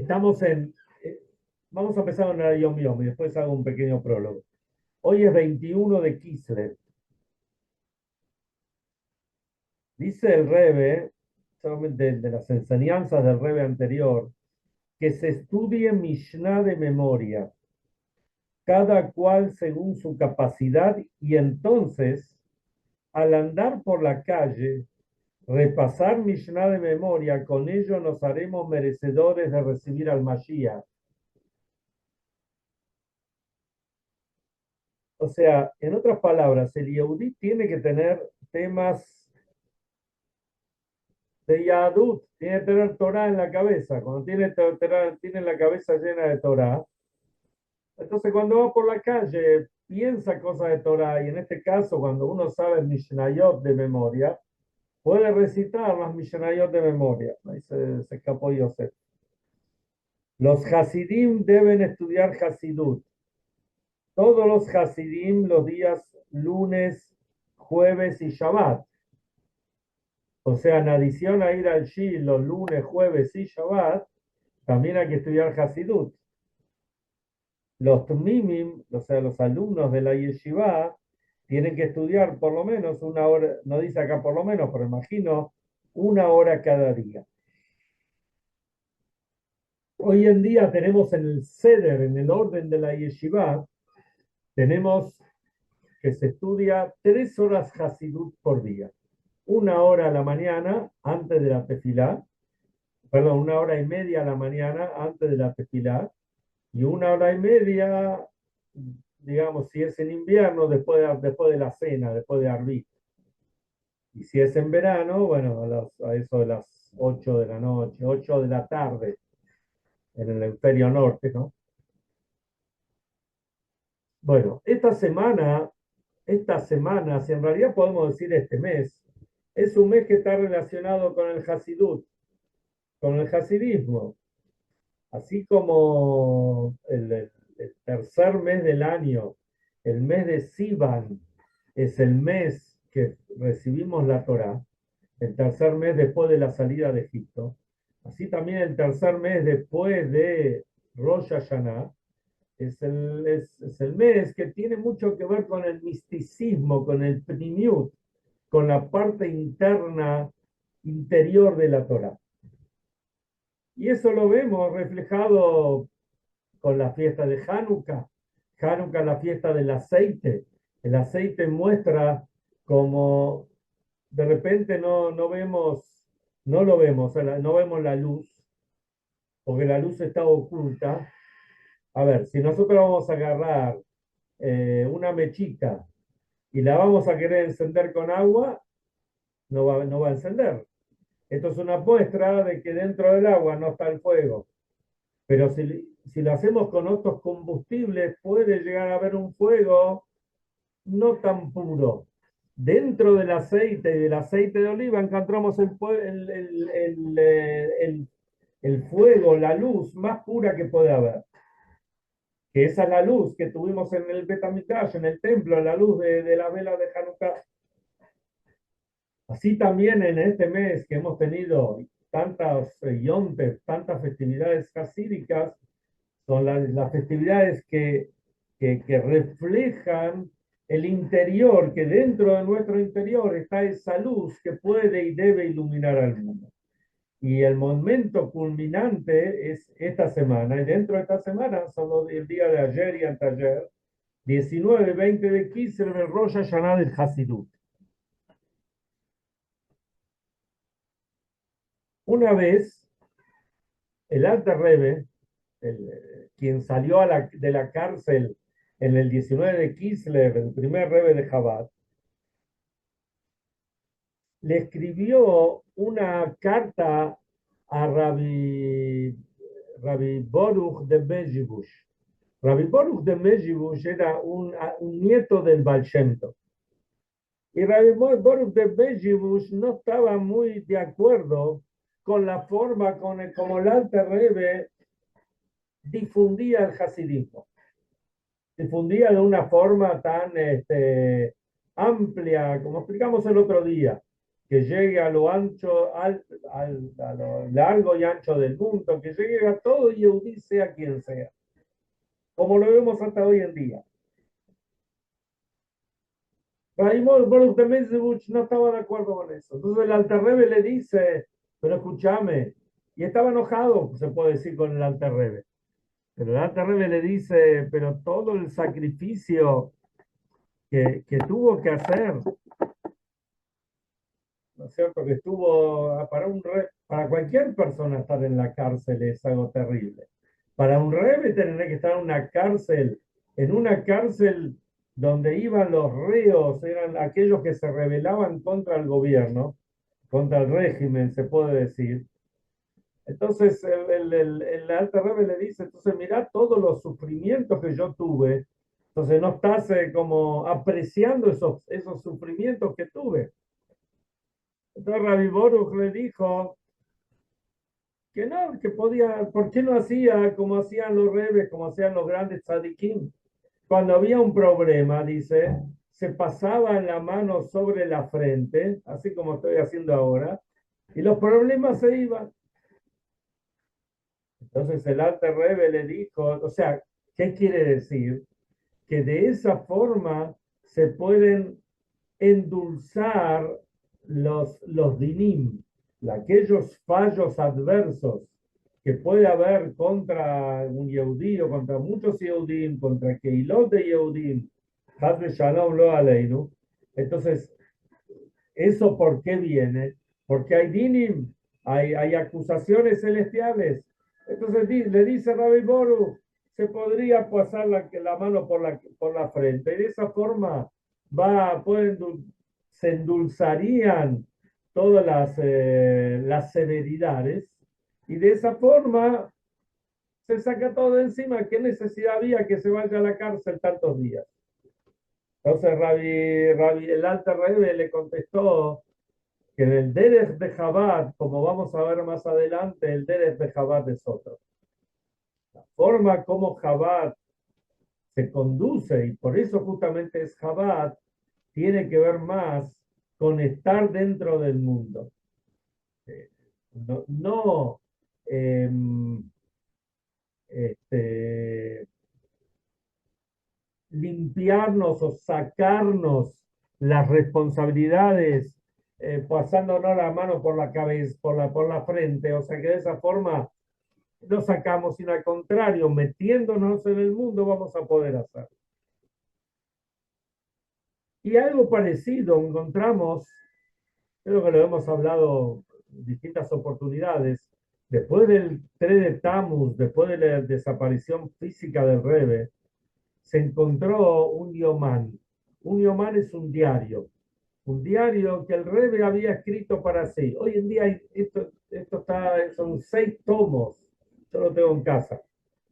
Estamos vamos a empezar con el Yom Yom y después hago un pequeño prólogo. Hoy es 21 de Kislev. Dice el Rebbe, solamente de las enseñanzas del Rebbe anterior, que se estudie Mishnah de memoria, cada cual según su capacidad, y entonces, al andar por la calle, repasar Mishnah de memoria, con ello nos haremos merecedores de recibir al Mashiach. O sea, en otras palabras, el Yehudí tiene que tener temas de Yahadut, tiene que tener Torah en la cabeza. Cuando tiene la cabeza llena de Torah, entonces cuando va por la calle piensa cosas de Torah, y en este caso, cuando uno sabe Mishnayot de memoria, puede recitar las Mishnayot de memoria. Ahí se escapó Yosef. Los Hasidim deben estudiar Hasidut. Todos los Hasidim los días lunes, jueves y Shabbat. O sea, en adición a ir al Shil los lunes, jueves y Shabbat, también hay que estudiar Hasidut. Los Tmimim, o sea, los alumnos de la Yeshiva, tienen que estudiar por lo menos una hora, no dice acá por lo menos, pero imagino, una hora cada día. Hoy en día tenemos en el Seder, en el orden de la Yeshiva, tenemos que se estudia 3 horas Hasidut por día. Una hora a la mañana antes de la tefilá, perdón, una hora y media a la mañana antes de la tefilá, y una hora y media, digamos, si es en invierno, después de la cena, después de Arbit. Y si es en verano, bueno, a eso de las 8 de la noche, 8 de la tarde, en el hemisferio norte, ¿no? Bueno, esta semana, si en realidad podemos decir este mes, es un mes que está relacionado con el Hasidut, con el hasidismo. Así como el tercer mes del año, el mes de Sivan, es el mes que recibimos la Torá, el tercer mes después de la salida de Egipto, así también el tercer mes después de Rosh Hashanah, es el mes que tiene mucho que ver con el misticismo, con el pnimiut, con la parte interna, interior de la Torá. Y eso lo vemos reflejado con la fiesta de Hanukkah. Hanukkah, la fiesta del aceite. El aceite muestra como de repente no vemos, no lo vemos, no vemos la luz, porque la luz está oculta. A ver, si nosotros vamos a agarrar una mechita y la vamos a querer encender con agua, no va a encender. Esto es una muestra de que dentro del agua no está el fuego. Pero si lo hacemos con otros combustibles, puede llegar a haber un fuego no tan puro. Dentro del aceite y del aceite de oliva encontramos el fuego, la luz más pura que puede haber. Que esa es la luz que tuvimos en el Beit HaMikdash, en el templo, la luz de la vela de Hanukkah. Así también en este mes que hemos tenido tantas yontes, tantas festividades hasídicas, son las festividades que reflejan el interior, que dentro de nuestro interior está esa luz que puede y debe iluminar al mundo. Y el momento culminante es esta semana, y dentro de esta semana son el día de ayer y anteayer, 19, 20 de Kislev, el Rosh Hashanah del Hasidut. Una vez, el Alter Rebbe, quien salió de la cárcel en el 19 de Kislev, el primer Rebbe de Chabad, le escribió una carta a Rabbi Boruch de Mezhibush. Rabbi Boruch de Mezhibush era un nieto del Baal Shem Tov. Y Rabbi Boruch de Mezhibush no estaba muy de acuerdo con la forma como el Alter Rebbe difundía el hasidismo. Difundía de una forma tan amplia, como explicamos el otro día, que llegue a lo ancho, a lo largo y ancho del mundo, que llegue a todo Yehudí, sea quien sea, como lo vemos hasta hoy en día. Raimond Baruch de Mezhebuch no estaba de acuerdo con eso. Entonces el Alter Rebbe le dice, pero escúchame, y estaba enojado, se puede decir, con el Alter Rebbe. Pero el Alter Rebbe le dice, pero todo el sacrificio que tuvo que hacer, ¿no es cierto? Que estuvo para cualquier persona estar en la cárcel es algo terrible. Para un Rebbe tener que estar en una cárcel donde iban los reos, eran aquellos que se rebelaban contra el gobierno, contra el régimen, se puede decir. Entonces el Alter Rebbe le dice, entonces mira todos los sufrimientos que yo tuve, entonces no estás como apreciando esos sufrimientos que tuve. Entonces Rabbi Baruch le dijo que no, que podía, ¿por qué no hacía como hacían los rebes, como hacían los grandes tzadikim? Cuando había un problema, dice, se pasaba la mano sobre la frente, así como estoy haciendo ahora, y los problemas se iban. Entonces el Alter Rebbe le dijo, o sea, ¿qué quiere decir? Que de esa forma se pueden endulzar los dinim, aquellos fallos adversos que puede haber contra un Yehudí o contra muchos Yehudim, contra Keilot de Yehudim, Hazbe Shalom lo aleinu. Entonces, ¿eso por qué viene? Porque hay dinim, hay acusaciones celestiales. Entonces le dice Rabbi Boru, se podría pasar la mano por la frente. Y de esa forma se endulzarían todas las severidades. Y de esa forma se saca todo de encima. ¿Qué necesidad había que se vaya a la cárcel tantos días? Entonces el Alter Rebbe le contestó que en el Derech de Chabad, como vamos a ver más adelante, el Derech de Chabad es otro. La forma como Chabad se conduce, y por eso justamente es Chabad, tiene que ver más con estar dentro del mundo. No eh, este, limpiarnos o sacarnos las responsabilidades pasándonos la mano por la cabeza, por la frente, o sea que de esa forma no sacamos, sino al contrario, metiéndonos en el mundo vamos a poder hacer. Y algo parecido encontramos, creo que lo hemos hablado en distintas oportunidades, después del 3 de Tammuz, después de la desaparición física del Rebbe, se encontró un yomán. Un yomán es un diario que el Rebbe había escrito para sí. Hoy en día son 6 tomos, yo lo tengo en casa,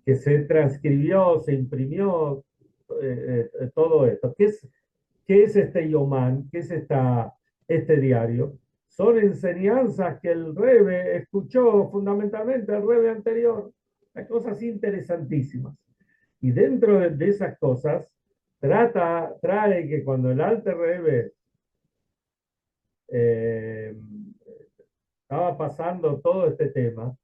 que se transcribió, se imprimió, todo esto. ¿Qué es este yomán? ¿Qué es este diario? Son enseñanzas que el Rebbe escuchó fundamentalmente el Rebbe anterior, cosas interesantísimas. Y dentro de esas cosas, trae que cuando el Alter Rebbe eh, estaba pasando todo este tema,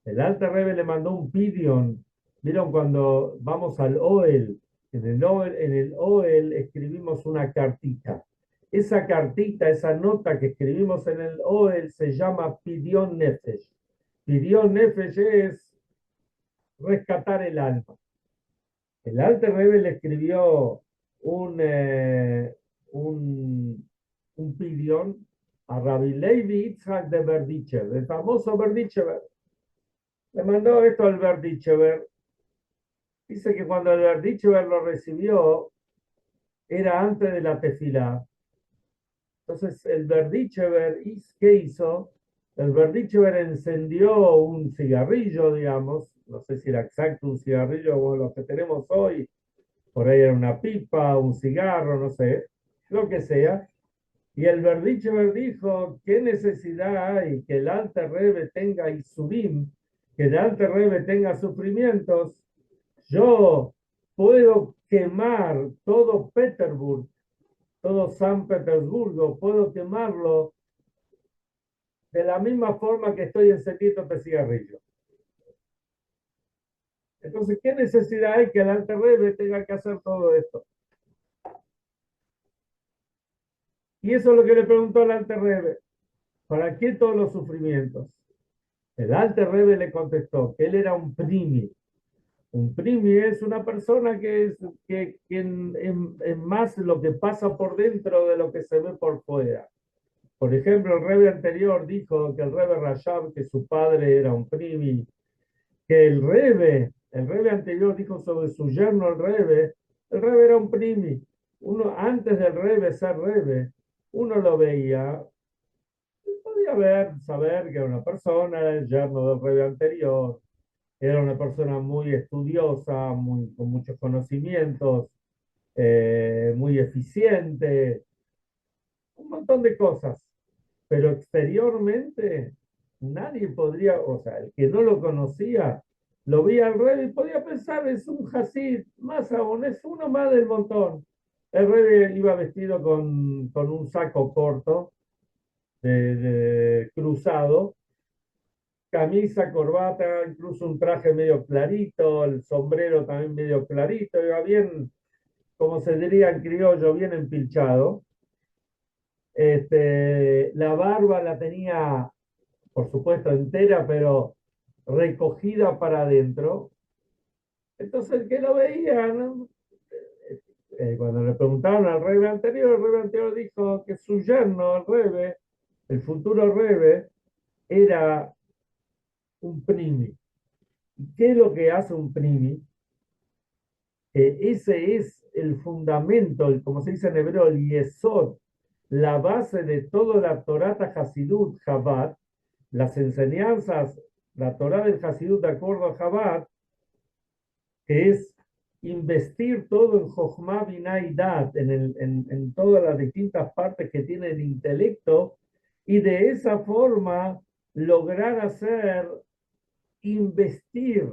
el Alter Rebbe le mandó un pidión. Vieron cuando vamos al OEL, en el OEL escribimos una cartita. Esa cartita, esa nota que escribimos en el OEL se llama Pidión Nefesh. Pidión Nefesh es rescatar el alma. El Alter Rebbe le escribió un, eh, un, un pidión a Rabbi Levi Yitzhak de Berdichev, el famoso Berdichev. Le mandó esto al Berdichever. Dice que cuando el Berdichever lo recibió, era antes de la tefilá. Entonces el Berdichever, ¿qué hizo? El Berdichever encendió un cigarrillo, digamos, no sé si era exacto un cigarrillo como los que tenemos hoy, por ahí era una pipa, un cigarro, no sé, lo que sea. Y el Berdichever dijo, ¿qué necesidad hay que el Alter Rebbe tenga Isubim, que el Alter Rebbe tenga sufrimientos? Yo puedo quemar todo Petersburg, todo San Petersburgo, puedo quemarlo de la misma forma que estoy encendiendo cigarrillo. Entonces, ¿qué necesidad hay que el Alter Rebbe tenga que hacer todo esto? Y eso es lo que le preguntó al Alter Rebbe. ¿Para qué todos los sufrimientos? El Alter Rebbe le contestó que él era un primi. Un primi es una persona que en más lo que pasa por dentro de lo que se ve por fuera. Por ejemplo, el Rebbe anterior dijo que el Rebbe Rashab, que su padre era un primi, que el Rebbe anterior dijo sobre su yerno el Rebbe era un primi. Uno, antes del Rebbe ser Rebbe, uno lo veía, podía ver, saber que era una persona, el yerno del Rebbe anterior, era una persona muy estudiosa, con muchos conocimientos, muy eficiente, un montón de cosas. Pero exteriormente nadie podría, o sea, el que no lo conocía, lo veía al rey y podía pensar, es un Hasid, más aún, es uno más del montón. El rey iba vestido con un saco corto, cruzado, camisa, corbata, incluso un traje medio clarito, el sombrero también medio clarito, iba bien, como se diría en criollo, bien empilchado. La barba la tenía, por supuesto, entera, pero recogida para adentro. Entonces el que lo veía, ¿no? Cuando le preguntaron al rebe anterior, el rebe anterior dijo que su yerno, el rebe, el futuro rebe, era un primi. ¿Y qué es lo que hace un primi? Ese es el fundamento, como se dice en hebreo, el yesod, la base de toda la Torata Hasidut Chabad, las enseñanzas, la Torah del Hasidut de acuerdo a Chabad, que es investir todo en Jochma, Binah y Dat, en todas las distintas partes que tiene el intelecto, y de esa forma lograr hacer, investir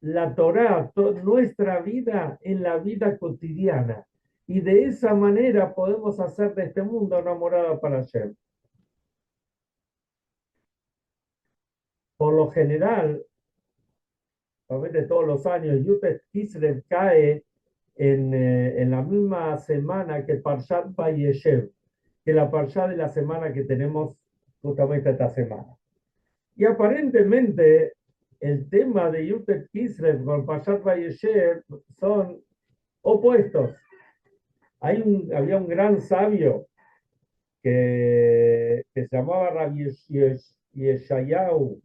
la Torah, nuestra vida en la vida cotidiana. Y de esa manera podemos hacer de este mundo una morada para Hashem. Por lo general, obviamente todos los años, Yutet Kislev cae en la misma semana que Parshat Vayeshev, que la Parshat de la semana que tenemos justamente esta semana. Y aparentemente el tema de Yutet Kislev con Parshat Vayeshev son opuestos. Había un gran sabio que se llamaba Rabbi Yeshayahu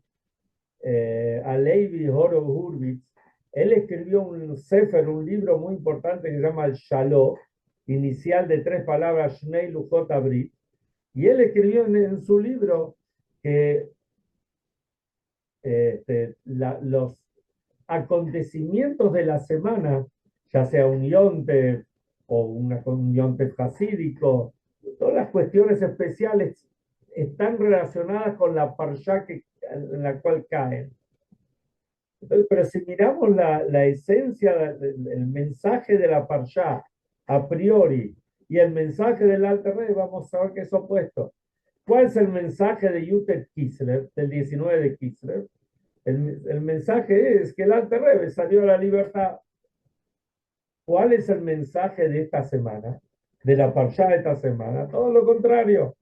Alevi Horowitz. Él escribió un sefer, un libro muy importante que se llama el Shalom, inicial de 3 palabras, Shnei Luchot Abrit, y él escribió en su libro que los acontecimientos de la semana, ya sea un yonte o un yonte hasídico, todas las cuestiones especiales están relacionadas con la parsha en la cual caen. Entonces, pero si miramos la esencia, el mensaje de la parsha a priori y el mensaje del Alter Rebbe, vamos a ver que es opuesto. ¿Cuál es el mensaje de Yutet Kislev, del 19 de Kislev? El mensaje es que el Alter Rebbe salió a la libertad. ¿Cuál es el mensaje de esta semana? De la parsha de esta semana. Todo lo contrario.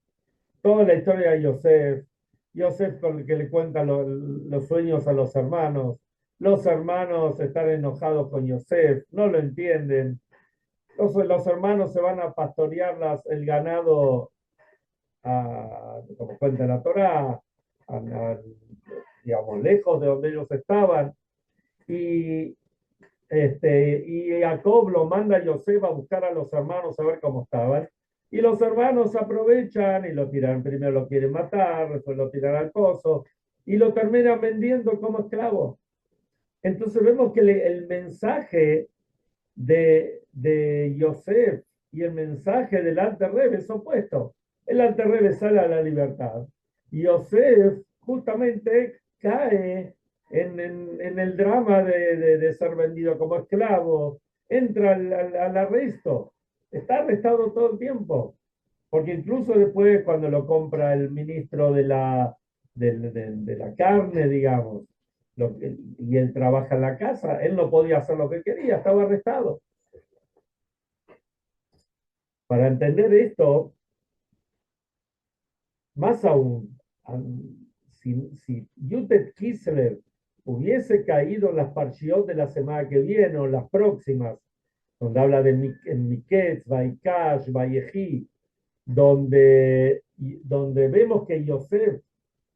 Toda la historia de Yosef. Yosef con el que le cuenta los sueños a los hermanos están enojados con Yosef, no lo entienden. Los hermanos se van a pastorear el ganado, como cuenta la Torá, digamos, lejos de donde ellos estaban. Y, y Jacob lo manda a Yosef a buscar a los hermanos a ver cómo estaban. Y los hermanos aprovechan y lo tiran. Primero lo quieren matar, después lo tiran al pozo y lo terminan vendiendo como esclavo. Entonces vemos que el mensaje de Yosef y el mensaje del Alter Rebbe es opuesto. El Alter Rebbe sale a la libertad. Yosef justamente cae en el drama de ser vendido como esclavo, entra al arresto, está arrestado todo el tiempo. Porque incluso después, cuando lo compra el ministro de la carne, digamos, y él trabaja en la casa, él no podía hacer lo que quería, estaba arrestado. Para entender esto, más aún, si Yutet Kislev hubiese caído en las parshiot de la semana que viene o las próximas, donde habla de Miketz, Vaikash, Vayehi, donde vemos que Yosef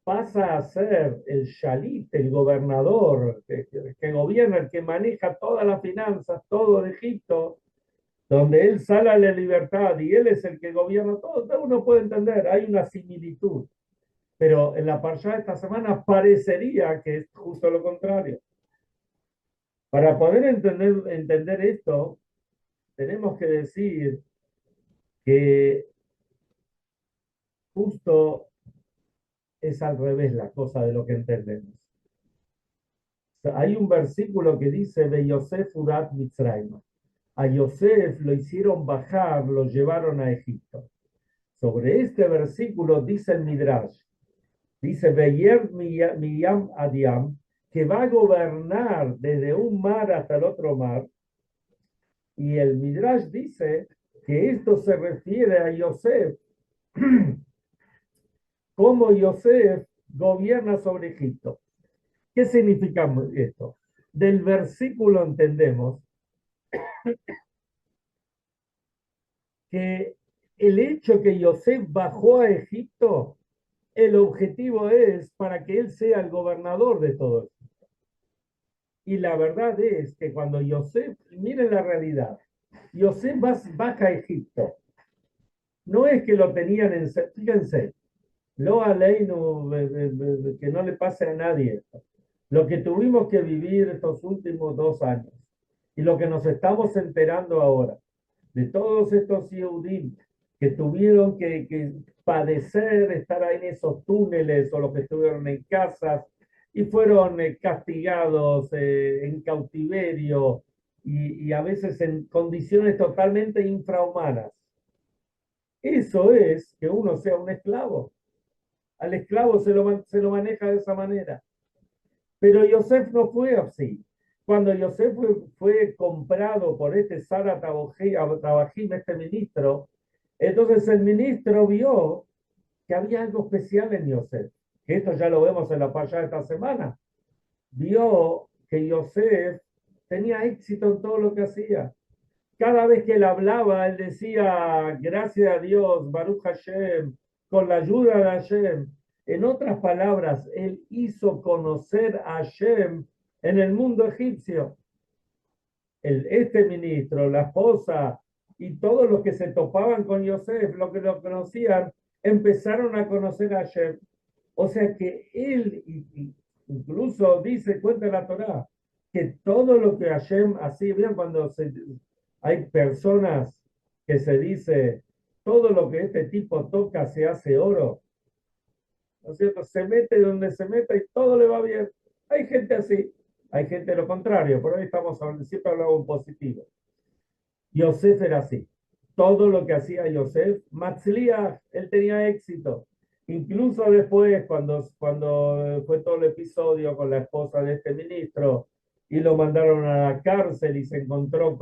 pasa a ser el shalit, el gobernador, que gobierna, el que maneja todas las finanzas, todo de Egipto, donde él sale a la libertad y él es el que gobierna todo, uno puede entender, hay una similitud. Pero en la parsha de esta semana parecería que es justo lo contrario. Para poder entender esto, tenemos que decir que justo es al revés la cosa de lo que entendemos. Hay un versículo que dice de Yosef Urat Mitzrayim. A Yosef lo hicieron bajar, lo llevaron a Egipto. Sobre este versículo dice el Midrash, dice Beyer Miriam Adiam, que va a gobernar desde un mar hasta el otro mar. Y el Midrash dice que esto se refiere a Yosef, cómo Yosef gobierna sobre Egipto. ¿Qué significa esto? Del versículo entendemos que el hecho que Yosef bajó a Egipto, el objetivo es para que él sea el gobernador de todo Egipto. Y la verdad es que cuando Yosef, miren la realidad, Yosef baja a Egipto. No es que lo tenían en, fíjense, lo aleinu, que no le pase a nadie esto. Lo que tuvimos que vivir estos últimos 2 años y lo que nos estamos enterando ahora, de todos estos Yehudim que tuvieron que padecer, estar ahí en esos túneles o los que estuvieron en casas y fueron castigados en cautiverio y a veces en condiciones totalmente infrahumanas. Eso es que uno sea un esclavo. Al esclavo se lo maneja de esa manera. Pero Yosef no fue así. Cuando Yosef fue comprado por este Sara Tabajim, este ministro, entonces el ministro vio que había algo especial en Yosef, que esto ya lo vemos en la parashá de esta semana. Vio que Yosef tenía éxito en todo lo que hacía. Cada vez que él hablaba, él decía, gracias a Dios, Baruch Hashem, con la ayuda de Hashem. En otras palabras, él hizo conocer a Hashem en el mundo egipcio. Este ministro, la esposa y todos los que se topaban con Yosef, los que lo conocían, empezaron a conocer a Hashem. O sea que él, incluso dice, cuenta la Torá, que todo lo que Hashem hacía, bien cuando hay personas que se dice, todo lo que este tipo toca se hace oro, ¿no es cierto? Se mete donde se meta y todo le va bien. Hay gente así, hay gente lo contrario, pero hoy estamos hablando, siempre hablamos en positivo. Yosef era así. Todo lo que hacía Yosef, Matzliach, él tenía éxito. Incluso después, cuando fue todo el episodio con la esposa de este ministro y lo mandaron a la cárcel y se encontró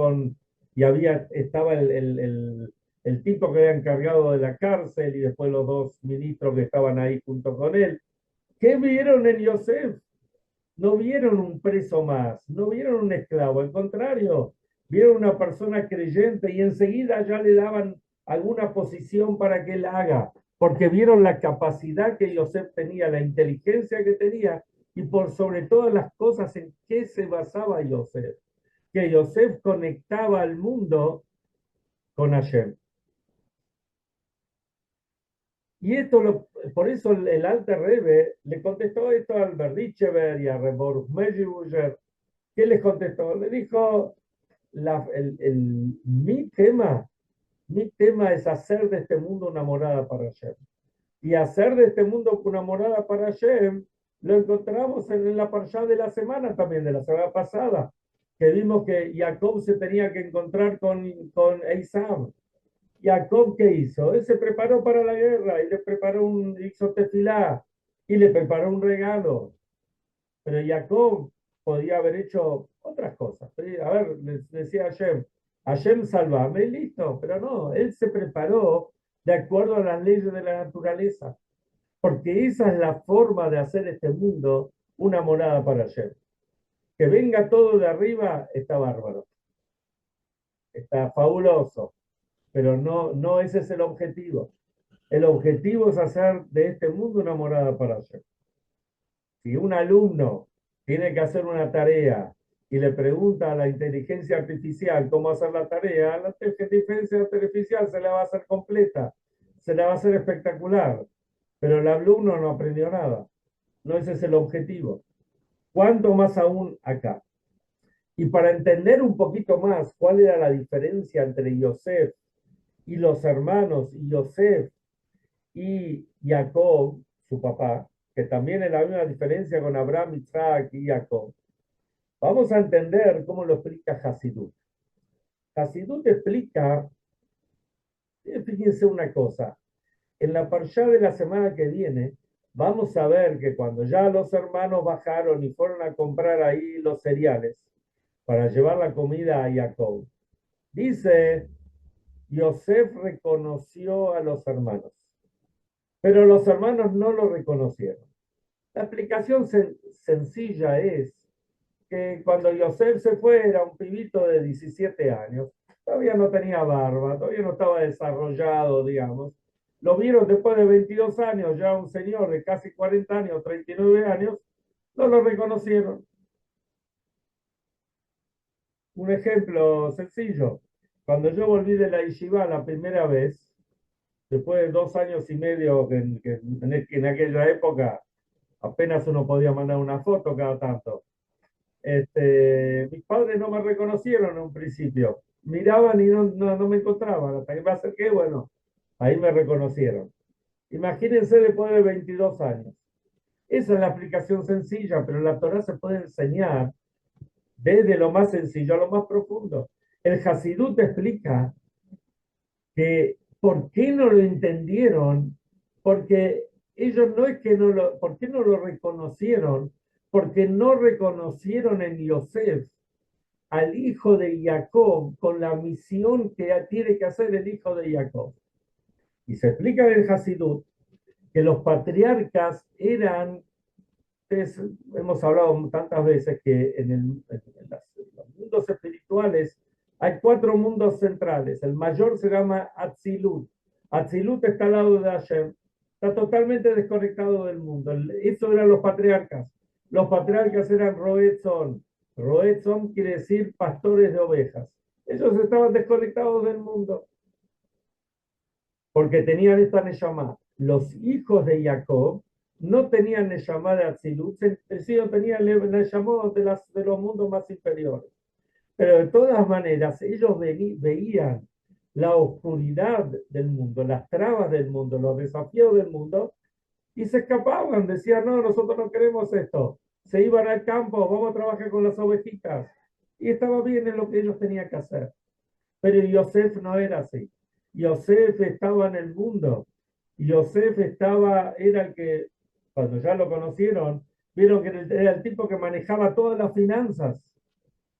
y estaba el tipo que era encargado de la cárcel y después los dos ministros que estaban ahí junto con él. ¿Qué vieron en Yosef? No vieron un preso más, no vieron un esclavo, al contrario, vieron una persona creyente y enseguida ya le daban alguna posición para que él haga, porque vieron la capacidad que Yosef tenía, la inteligencia que tenía y por sobre todas las cosas en qué se basaba Yosef, que Yosef conectaba al mundo con Hashem. Y por eso el Alter Rebbe le contestó esto al Berdichever y a Rebor Medjugorje. ¿Qué les contestó? Le dijo, mi tema es hacer de este mundo una morada para Hashem. Y hacer de este mundo una morada para Hashem lo encontramos en la parashá de la semana también, de la semana pasada, que vimos que Jacob se tenía que encontrar con Esaú. Jacob, ¿qué hizo? Él se preparó para la guerra y le preparó hizo tefilá y le preparó un regalo. Pero Jacob podía haber hecho otras cosas. A ver, les decía Hashem, salvame y listo. Pero no, él se preparó de acuerdo a las leyes de la naturaleza. Porque esa es la forma de hacer este mundo una morada para Hashem. Que venga todo de arriba está bárbaro, está fabuloso, pero no ese es el objetivo. El objetivo es hacer de este mundo una morada para Hashem. Si un alumno tiene que hacer una tarea y le pregunta a la inteligencia artificial cómo hacer la tarea, la inteligencia artificial se la va a hacer completa, se la va a hacer espectacular, pero el alumno no aprendió nada. No ese es el objetivo. ¿Cuánto más aún acá? Y para entender un poquito más cuál era la diferencia entre Yosef y los hermanos, y Yosef y Jacob, su papá, que también era la misma diferencia con Abraham, Isaac y Jacob, vamos a entender cómo lo explica Hasidut. Hasidut explica, fíjense una cosa, en la parshá de la semana que viene, vamos a ver que cuando ya los hermanos bajaron y fueron a comprar ahí los cereales para llevar la comida a Jacob, dice, Yosef reconoció a los hermanos, pero los hermanos no lo reconocieron. La explicación sencilla es que cuando Yosef se fue era un pibito de 17 años, todavía no tenía barba, todavía no estaba desarrollado, digamos. Lo vieron después de 22 años, ya un señor de casi 40 años, 39 años, no lo reconocieron. Un ejemplo sencillo, cuando yo volví de la yeshiva la primera vez, después de 2 años y medio, en aquella época apenas uno podía mandar una foto cada tanto. Mis padres no me reconocieron en un principio. Miraban y no me encontraban. Hasta que me acerqué, bueno, ahí me reconocieron. Imagínense después de 22 años. Esa es la aplicación sencilla, pero la Torah se puede enseñar desde lo más sencillo a lo más profundo. El Hasidut explica que por qué no lo entendieron, porque ellos no es que no lo, ¿por qué no lo reconocieron? Porque no reconocieron en Yosef al hijo de Jacob con la misión que tiene que hacer el hijo de Jacob. Y se explica en el Hasidut que los patriarcas eran, hemos hablado tantas veces que en los mundos espirituales hay 4 mundos centrales. El mayor se llama Atzilut. Atzilut está al lado de Hashem. Está totalmente desconectado del mundo. Eso eran los patriarcas. Los patriarcas eran Roetzon. Roetzon quiere decir pastores de ovejas. Ellos estaban desconectados del mundo porque tenían esta Neshama. Los hijos de Jacob no tenían Neshama de Atzilut, sino tenían Neshama de los mundos más inferiores. Pero de todas maneras, ellos veían la oscuridad del mundo, las trabas del mundo, los desafíos del mundo, y se escapaban, decían, no, nosotros no queremos esto. Se iban al campo, vamos a trabajar con las ovejitas. Y estaba bien en lo que ellos tenían que hacer. Pero Yosef no era así. Yosef estaba en el mundo. Yosef era el que, cuando ya lo conocieron, vieron que era el tipo que manejaba todas las finanzas.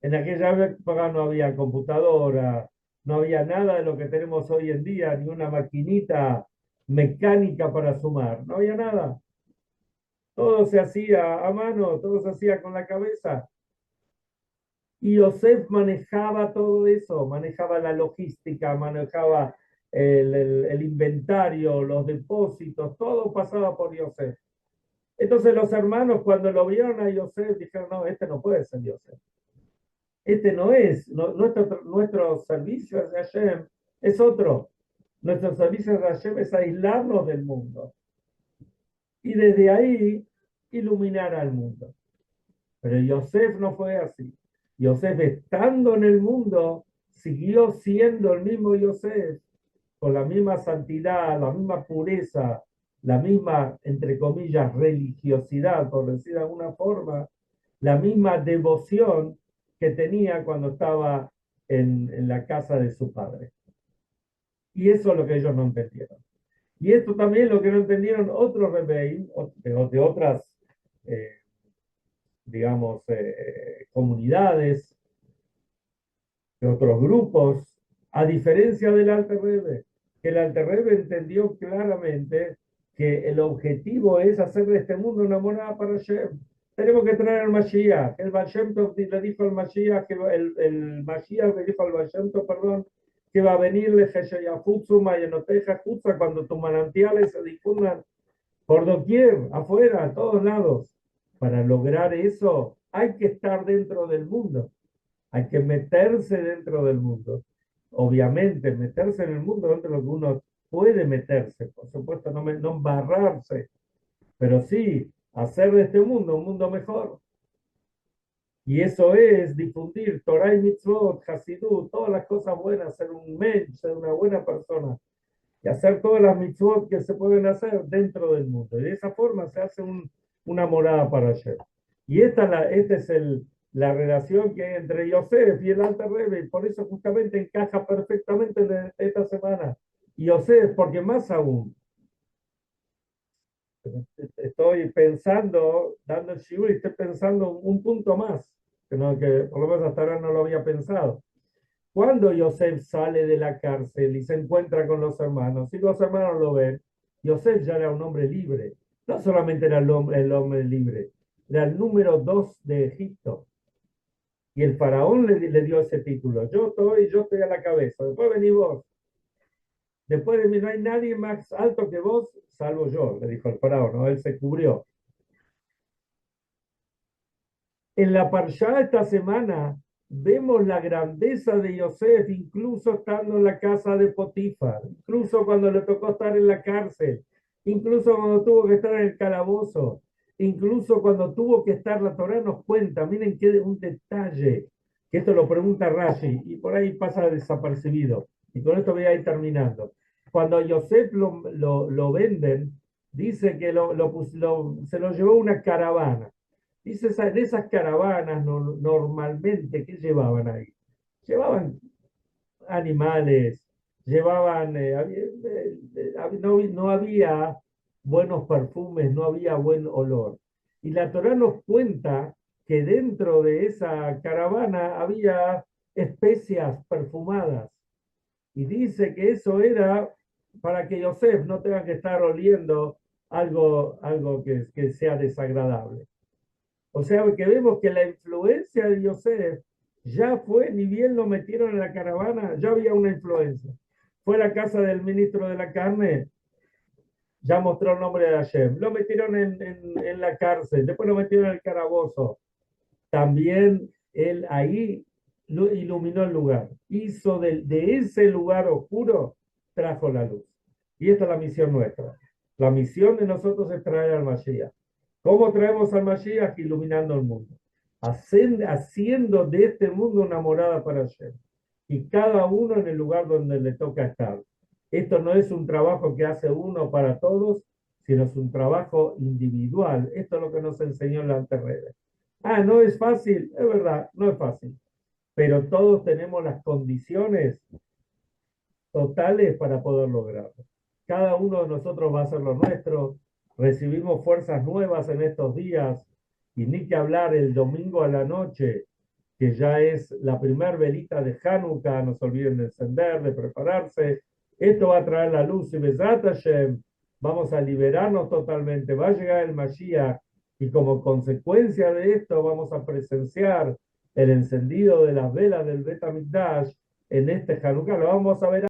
En aquella época no había computadora, no había nada de lo que tenemos hoy en día, ni una maquinita mecánica para sumar, no había nada. Todo se hacía a mano, todo se hacía con la cabeza. Y Yosef manejaba todo eso, manejaba la logística, manejaba el inventario, los depósitos, todo pasaba por Yosef. Entonces los hermanos cuando lo vieron a Yosef dijeron, no, este no puede ser Yosef. Este no es, nuestro servicio hacia Hashem es otro. Nuestro servicio hacia Hashem es aislarnos del mundo. Y desde ahí iluminar al mundo. Pero Yosef no fue así. Yosef, estando en el mundo, siguió siendo el mismo Yosef, con la misma santidad, la misma pureza, la misma, entre comillas, religiosidad, por decir de alguna forma, la misma devoción que tenía cuando estaba en la casa de su padre. Y eso es lo que ellos no entendieron. Y esto también es lo que no entendieron otros rebeldes de otras, eh, digamos, comunidades, de otros grupos, a diferencia del Alter Rebbe, que el Alter Rebbe entendió claramente que el objetivo es hacer de este mundo una morada para Hashem. Tenemos que traer al Mashiach. El Baal Shem Tov le dijo al Mashiach, el Mashiach le dijo al Baal Shem Tov, perdón, que va a venirle Jeshayafutsu, Mayenoteja, Jutsa, cuando tus manantiales se difundan por doquier, afuera, a todos lados. Para lograr eso hay que estar dentro del mundo. Hay que meterse dentro del mundo. Obviamente, meterse en el mundo dentro de lo que uno puede meterse. Por supuesto, no embarrarse, pero sí hacer de este mundo un mundo mejor. Y eso es difundir Torah y Mitzvot, Hasidut, todas las cosas buenas, ser un mensch, ser una buena persona. Y hacer todas las mitzvot que se pueden hacer dentro del mundo. Y de esa forma se hace una morada para Hashem. Y esta es la relación que hay entre Yosef y el Alter Rebbe, y por eso justamente encaja perfectamente en esta semana. Y Yosef, porque más aún, estoy pensando, dando el shiur y estoy pensando un punto más, que por lo menos hasta ahora no lo había pensado. Cuando Yosef sale de la cárcel y se encuentra con los hermanos, y los hermanos lo ven, Yosef ya era un hombre libre. No solamente era el hombre libre, era el número 2 de Egipto. Y el faraón le dio ese título. Yo estoy a la cabeza. Después vení vos. Después de mí no hay nadie más alto que vos, salvo yo, le dijo el faraón. ¿No? Él se cubrió. En la Parshá esta semana vemos la grandeza de Yosef, incluso estando en la casa de Potifar, incluso cuando le tocó estar en la cárcel, incluso cuando tuvo que estar en el calabozo, incluso cuando tuvo que estar, la Torá nos cuenta, miren qué un detalle, que esto lo pregunta Rashi, y por ahí pasa desapercibido, y con esto voy a ir terminando. Cuando a Yosef lo venden, dice que se lo llevó una caravana. Dice, de esas caravanas normalmente, ¿qué llevaban ahí? Llevaban animales, llevaban, no había buenos perfumes, no había buen olor. Y la Torá nos cuenta que dentro de esa caravana había especias perfumadas. Y dice que eso era para que Yosef no tenga que estar oliendo algo que sea desagradable. O sea, que vemos que la influencia de Yosef ya fue, ni bien lo metieron en la caravana, ya había una influencia. Fue a la casa del ministro de la carne, ya mostró el nombre de Hashem. Lo metieron en la cárcel, después lo metieron en el calabozo. También él ahí iluminó el lugar. Hizo de ese lugar oscuro, trajo la luz. Y esta es la misión nuestra. La misión de nosotros es traer al Mashiach. ¿Cómo traemos al Mashiach? Iluminando el mundo. Haciendo de este mundo una morada para Hashem. Y cada uno en el lugar donde le toca estar. Esto no es un trabajo que hace uno para todos, sino es un trabajo individual. Esto es lo que nos enseñó el Alter Rebbe. Ah, no es fácil, es verdad, no es fácil. Pero todos tenemos las condiciones totales para poder lograrlo. Cada uno de nosotros va a hacer lo nuestro. Recibimos fuerzas nuevas en estos días. Y ni que hablar el domingo a la noche, que ya es la primer velita de Hanukkah. No se olviden de encender, de prepararse. Esto va a traer la luz y Bezrat Hashem. Vamos a liberarnos totalmente. Va a llegar el Mashiach. Y como consecuencia de esto vamos a presenciar el encendido de las velas del Bet HaMikdash en este Hanukkah. Lo vamos a ver